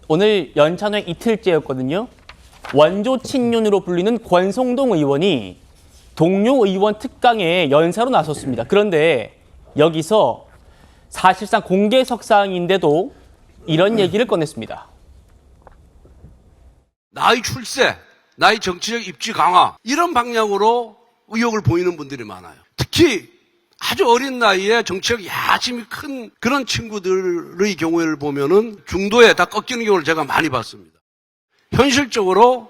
오늘 연찬회 이틀째였거든요. 원조 친윤으로 불리는 권성동 의원이 동료 의원 특강에 연사로 나섰습니다. 그런데 여기서 사실상 공개석상인데도 이런 얘기를 꺼냈습니다. 나의 출세, 나의 정치적 입지 강화 이런 방향으로 의욕을 보이는 분들이 많아요. 특히 아주 어린 나이에 정치적 야심이 큰 그런 친구들의 경우를 보면은 중도에 다 꺾이는 경우를 제가 많이 봤습니다. 현실적으로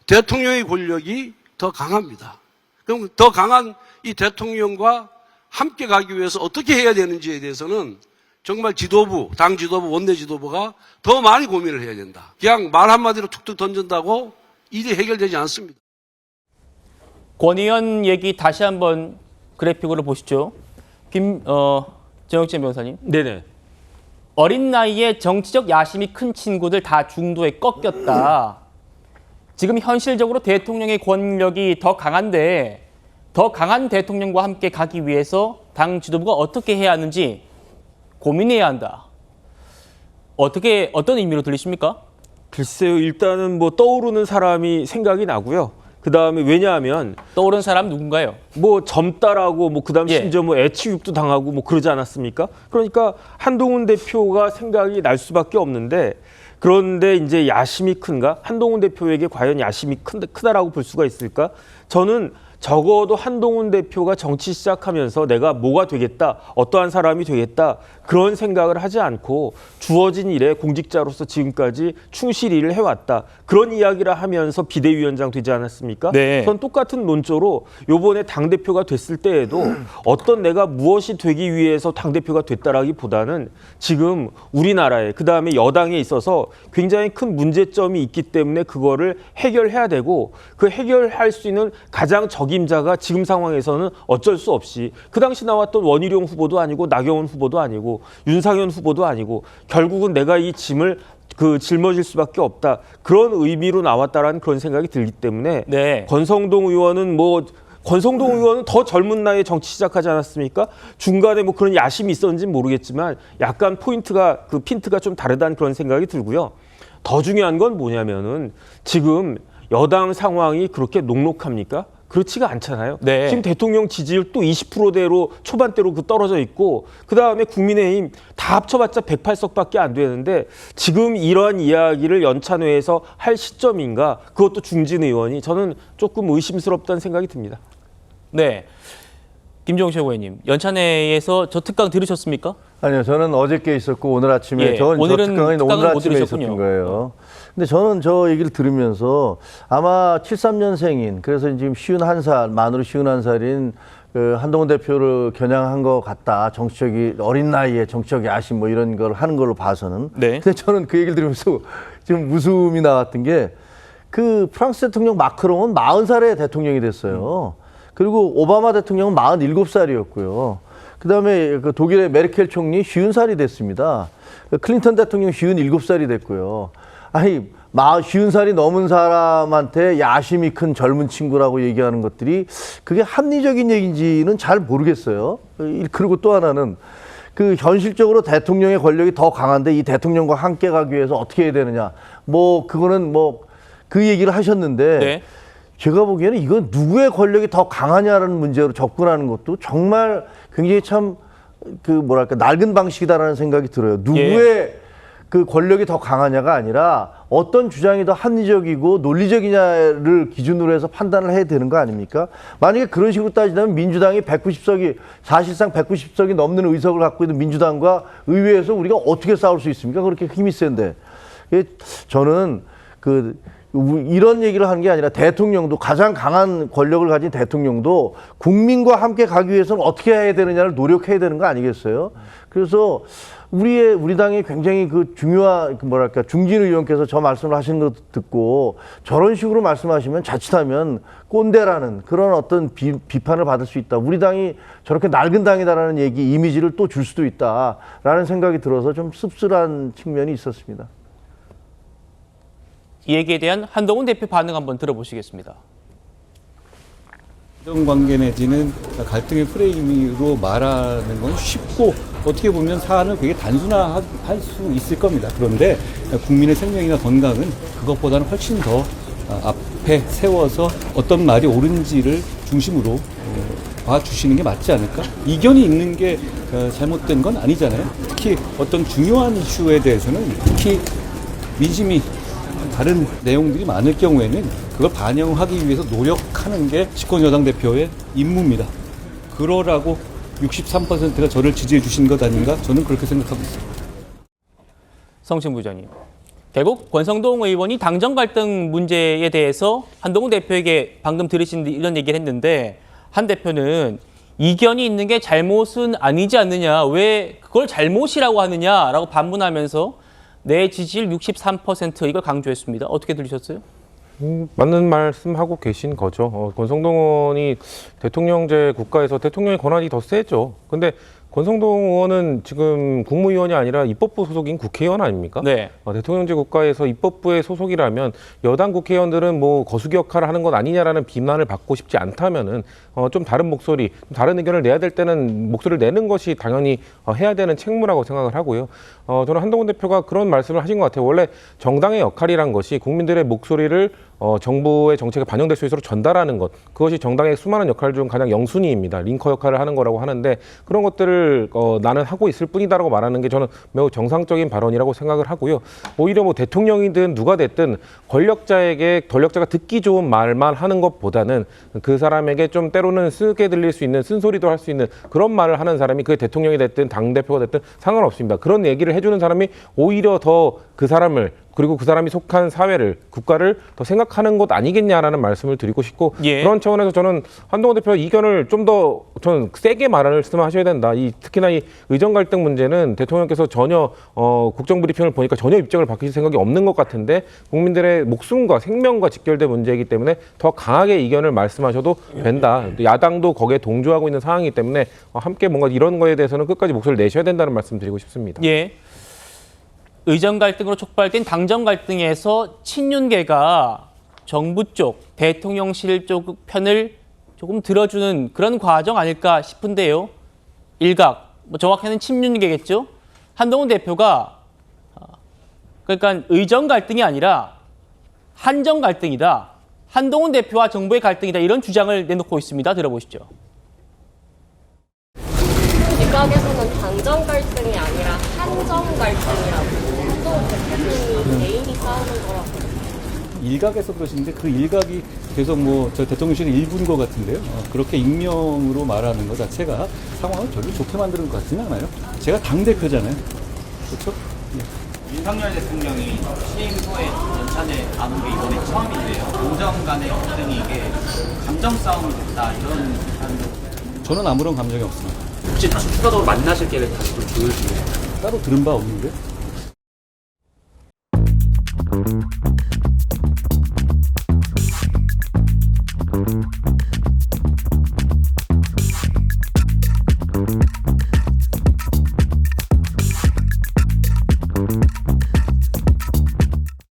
대통령의 권력이 더 강합니다. 그럼 더 강한 이 대통령과 함께 가기 위해서 어떻게 해야 되는지에 대해서는 정말 지도부, 당 지도부, 원내 지도부가 더 많이 고민을 해야 된다. 그냥 말 한마디로 툭툭 던진다고 일이 해결되지 않습니다. 권 의원 얘기 다시 한번 그래픽으로 보시죠. 정혁진 변호사님. 네네. 어린 나이에 정치적 야심이 큰 친구들 다 중도에 꺾였다. 지금 현실적으로 대통령의 권력이 더 강한데 더 강한 대통령과 함께 가기 위해서 당 지도부가 어떻게 해야 하는지 고민해야 한다. 어떤 의미로 들리십니까? 글쎄요, 일단은 뭐 떠오르는 사람이 생각이 나고요. 그 다음에 왜냐하면 떠오른 사람 누군가요? 뭐 젊다라고 뭐 그다음 예. 심지어 뭐 애취육도 당하고 뭐 그러지 않았습니까? 그러니까 한동훈 대표가 생각이 날 수밖에 없는데 그런데 이제 야심이 큰가? 한동훈 대표에게 과연 야심이 크다라고 볼 수가 있을까? 저는 적어도 한동훈 대표가 정치 시작하면서 내가 뭐가 되겠다, 어떠한 사람이 되겠다 그런 생각을 하지 않고 주어진 일에 공직자로서 지금까지 충실히 일을 해왔다. 그런 이야기를 하면서 비대위원장 되지 않았습니까? 네. 전 똑같은 논조로 이번에 당대표가 됐을 때에도 어떤 내가 무엇이 되기 위해서 당대표가 됐다라기보다는 지금 우리나라에 그다음에 여당에 있어서 굉장히 큰 문제점이 있기 때문에 그거를 해결해야 되고 그 해결할 수 있는 가장 적임자가 지금 상황에서는 어쩔 수 없이 그 당시 나왔던 원희룡 후보도 아니고 나경원 후보도 아니고 윤상현 후보도 아니고 결국은 내가 이 짐을 짊어질 수밖에 없다. 그런 의미로 나왔다라는 그런 생각이 들기 때문에 네. 권성동 의원은 더 젊은 나이에 정치 시작하지 않았습니까? 중간에 뭐 그런 야심이 있었는지는 모르겠지만 약간 핀트가 좀 다르다는 그런 생각이 들고요. 더 중요한 건 뭐냐면은 지금 여당 상황이 그렇게 녹록합니까? 그렇지가 않잖아요. 네. 지금 대통령 지지율 또 20%대로 초반대로 떨어져 있고 그다음에 국민의힘 다 합쳐봤자 108석밖에 안 되는데 지금 이러한 이야기를 연찬회에서 할 시점인가? 그것도 중진 의원이 저는 조금 의심스럽다는 생각이 듭니다. 네. 김종식 의원님, 연찬회에서 저 특강 들으셨습니까? 아니요, 저는 어저께 있었고 오늘 아침에 예, 저 오늘은 특강은 오늘 못 아침에 들으셨군요. 있었던 거예요. 근데 저는 저 얘기를 들으면서 아마 73년생인 그래서 지금 51살 만으로 51살인 그 한동훈 대표를 겨냥한 것 같다. 어린 나이에 정치적 야심 뭐 이런 걸 하는 걸로 봐서는. 네. 근데 저는 그 얘기를 들으면서 지금 웃음이 나왔던 게 그 프랑스 대통령 마크롱은 40살에 대통령이 됐어요. 그리고 오바마 대통령은 47살이었고요. 그다음에 그 독일의 메르켈 총리 50살이 됐습니다. 클린턴 대통령 57살이 됐고요. 아니 50살이 넘은 사람한테 야심이 큰 젊은 친구라고 얘기하는 것들이 그게 합리적인 얘기인지는 잘 모르겠어요. 그리고 또 하나는 그 현실적으로 대통령의 권력이 더 강한데 이 대통령과 함께 가기 위해서 어떻게 해야 되느냐. 뭐 그거는 뭐 그 얘기를 하셨는데 네. 제가 보기에는 이건 누구의 권력이 더 강하냐라는 문제로 접근하는 것도 정말 굉장히 참 낡은 방식이다라는 생각이 들어요. 누구의 그 권력이 더 강하냐가 아니라 어떤 주장이 더 합리적이고 논리적이냐를 기준으로 해서 판단을 해야 되는 거 아닙니까? 만약에 그런 식으로 따지자면 민주당이 사실상 190석이 넘는 의석을 갖고 있는 민주당과 의회에서 우리가 어떻게 싸울 수 있습니까? 그렇게 힘이 센데. 저는 이런 얘기를 하는 게 아니라 대통령도 가장 강한 권력을 가진 대통령도 국민과 함께 가기 위해서는 어떻게 해야 되느냐를 노력해야 되는 거 아니겠어요? 그래서 우리 당의 굉장히 중요한 중진 의원께서 저 말씀을 하시는 거 듣고 저런 식으로 말씀하시면 자칫하면 꼰대라는 그런 어떤 비판을 받을 수 있다. 우리 당이 저렇게 낡은 당이다라는 이미지를 또 줄 수도 있다라는 생각이 들어서 좀 씁쓸한 측면이 있었습니다. 이 얘기에 대한 한동훈 대표 반응 한번 들어보시겠습니다. 관계 내지는 갈등의 프레임으로 말하는 건 쉽고 어떻게 보면 사안을 되게 단순화할 수 있을 겁니다. 그런데 국민의 생명이나 건강은 그것보다는 훨씬 더 앞에 세워서 어떤 말이 옳은지를 중심으로 봐주시는 게 맞지 않을까? 이견이 있는 게 잘못된 건 아니잖아요. 특히 어떤 중요한 이슈에 대해서는 특히 민심이 다른 내용들이 많을 경우에는 그걸 반영하기 위해서 노력하는 게 집권 여당 대표의 임무입니다. 그러라고 63%가 저를 지지해 주신 것 아닌가? 저는 그렇게 생각하고 있습니다. 성신 부장님. 결국 권성동 의원이 당정 갈등 문제에 대해서 한동훈 대표에게 방금 들으신 이런 얘기를 했는데 한 대표는 이견이 있는 게 잘못은 아니지 않느냐, 왜 그걸 잘못이라고 하느냐라고 반문하면서 내 지지율 63% 이걸 강조했습니다. 어떻게 들으셨어요? 맞는 말씀하고 계신 거죠. 권성동 의원이 대통령제 국가에서 대통령의 권한이 더 세죠. 근데 권성동 의원은 지금 국무위원이 아니라 입법부 소속인 국회의원 아닙니까? 네. 대통령제 국가에서 입법부의 소속이라면 여당 국회의원들은 뭐 거수기 역할을 하는 것 아니냐라는 비난을 받고 싶지 않다면은 좀 다른 목소리, 다른 의견을 내야 될 때는 목소리를 내는 것이 당연히 해야 되는 책무라고 생각을 하고요. 저는 한동훈 대표가 그런 말씀을 하신 것 같아요. 원래 정당의 역할이란 것이 국민들의 목소리를 정부의 정책에 반영될 수 있도록 전달하는 것, 그것이 정당의 수많은 역할 중 가장 영순위입니다. 링커 역할을 하는 거라고 하는데 그런 것들을 나는 하고 있을 뿐이다라고 말하는 게 저는 매우 정상적인 발언이라고 생각을 하고요. 오히려 뭐 대통령이든 누가 됐든 권력자가 듣기 좋은 말만 하는 것보다는 그 사람에게 좀 때로는 쓰게 들릴 수 있는 쓴소리도 할 수 있는 그런 말을 하는 사람이 그게 대통령이 됐든 당대표가 됐든 상관없습니다. 그런 얘기를 해주는 사람이 오히려 더 그 사람을 그리고 그 사람이 속한 사회를, 국가를 더 생각하는 것 아니겠냐라는 말씀을 드리고 싶고 예. 그런 차원에서 저는 한동훈 대표 이견을 좀 더 저는 세게 말씀하셔야 된다. 특히나 이 의정 갈등 문제는 대통령께서 전혀 국정 브리핑을 보니까 전혀 입장을 바뀌실 생각이 없는 것 같은데 국민들의 목숨과 생명과 직결된 문제이기 때문에 더 강하게 이견을 말씀하셔도 된다. 야당도 거기에 동조하고 있는 상황이기 때문에 함께 뭔가 이런 거에 대해서는 끝까지 목소리를 내셔야 된다는 말씀 드리고 싶습니다. 예. 의정 갈등으로 촉발된 당정 갈등에서 친윤계가 정부 쪽, 대통령실 쪽 편을 조금 들어주는 그런 과정 아닐까 싶은데요. 일각, 정확히는 친윤계겠죠. 한동훈 대표가 그러니까 의정 갈등이 아니라 한정 갈등이다. 한동훈 대표와 정부의 갈등이다. 이런 주장을 내놓고 있습니다. 들어보시죠. 일각에서는 당정 갈등이 아니라 한정 갈등이라고 한동훈 대표님이 개인이 싸우는 거라고. 일각에서 그러시는데 그 일각이 계속 뭐 저 대통령실의 일부인 것 같은데요. 그렇게 익명으로 말하는 것 자체가 상황을 별로 좋게 만드는 것 같지는 않아요. 제가 당대표잖아요. 그렇죠? 윤석열 대통령이 취임 후에 연찬에 안 온 게 이번에 처음인데요. 공정 간의 갈등이 이게 감정 싸움이 됐다 이런 비판도. 저는 아무런 감정이 없습니다. 혹시 추가적으로 만나실 계획 다시 좀 조율 중이에요? 따로 들은 바 없는데.